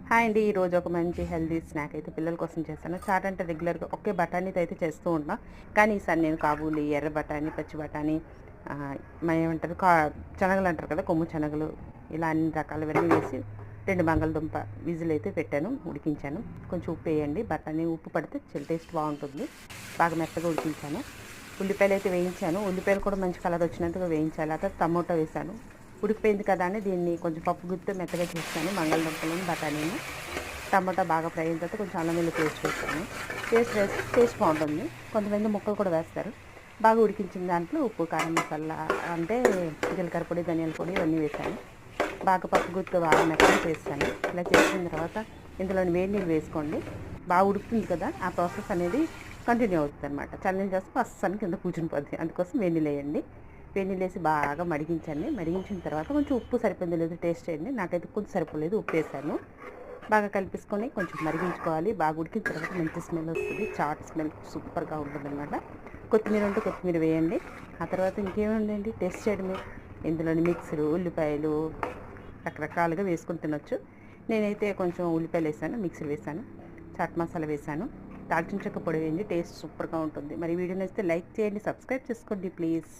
Hi అండి. ఈరోజు ఒక మంచి హెల్తీ స్నాక్ అయితే పిల్లల కోసం చేశాను. చాట్ అంటే రెగ్యులర్‌గా ఒకే బఠానీతో అయితే చేస్తూ ఉంటాం. కానీ ఈసారి నేను కాబూలి, ఎర్ర బఠానీ, పచ్చి బఠానీ ఆహ్, ఏమంటారు శనగలు అంటారు కదా! కొమ్ము శనగలు ఇలా అన్ని రకాలవన్నీ వేసి 2 బంగాళదుంప విజిల్ అయితే పెట్టాను. ఉడికించాను. కొంచెం ఉప్పు వేయండి. బఠానీ ఉప్పు పడితే టేస్ట్ బాగుంటుంది. బాగా మెత్తగా ఉడికించాను. ఉల్లిపాయలు అయితే వేయించాను. ఉల్లిపాయలు కూడా మంచి కలర్ వచ్చినంతగా వేయించాలి. ఆ తర్వాత టమోటా వేశాను. ఉడికిపోయింది కదా అని దీన్ని కొంచెం పప్పు గుత్తితో మెత్తగా చేశాను. బంగాళదుంపలను బఠానీని టమాటా బాగా ఫ్రై అయిన తర్వాత కొంచెం అల్లం వెల్లుల్లి పేస్ట్ వేస్తాను. పేస్ట్ వేస్తే టేస్ట్ బాగుంటుంది. కొంతమంది ముక్కలు కూడా వేస్తారు. బాగా ఉడికించిన దాంట్లో ఉప్పు కారం మసాలా అంటే జీలకర్ర పొడి ధనియాల పొడి ఇవన్నీ వేసాను. బాగా పప్పు గుత్తితో బాగా మెత్తగా చేస్తాను. ఇలా చేసిన తర్వాత ఇందులో వేడి నీళ్ళు వేసుకోండి. బాగా ఉడుకుతుంది కదా, ఆ ప్రాసెస్ అనేది కంటిన్యూ అవుతుంది అనమాట. చల్లని చేస్తే అస్సలు కింద కూర్చుని పోద్ది. అందుకోసం వేడి నీళ్ళు వేయండి. వేడి నీళ్ళు వేసి బాగా మరిగించండి. మరిగించిన తర్వాత కొంచెం ఉప్పు సరిపోయిందో లేదో టేస్ట్ చేయండి. నాకైతే కొంచెం సరిపోలేదు, ఉప్పు వేసాను. బాగా కలిపేసుకొని కొంచెం మరిగించుకోవాలి. బాగా ఉడికిన తర్వాత మంచి స్మెల్ వస్తుంది. చాట్ స్మెల్ సూపర్గా ఉంటుందన్నమాట. కొత్తిమీర ఉంటే కొత్తిమీర వేయండి. ఆ తర్వాత ఇంకేముందండి, టేస్ట్ చేయడమే. ఇందులోని మిక్సరు ఉల్లిపాయలు రకరకాలుగా వేసుకుని తినొచ్చు. నేనైతే కొంచెం ఉల్లిపాయలు వేసాను, మిక్సర్ వేసాను, చాట్ మసాలా వేసాను, దాల్చిన చెక్క పొడి వేయండి. టేస్ట్ సూపర్గా ఉంటుంది. మరి వీడియో నచ్చితే లైక్ చేయండి, సబ్స్క్రైబ్ చేసుకోండి ప్లీజ్.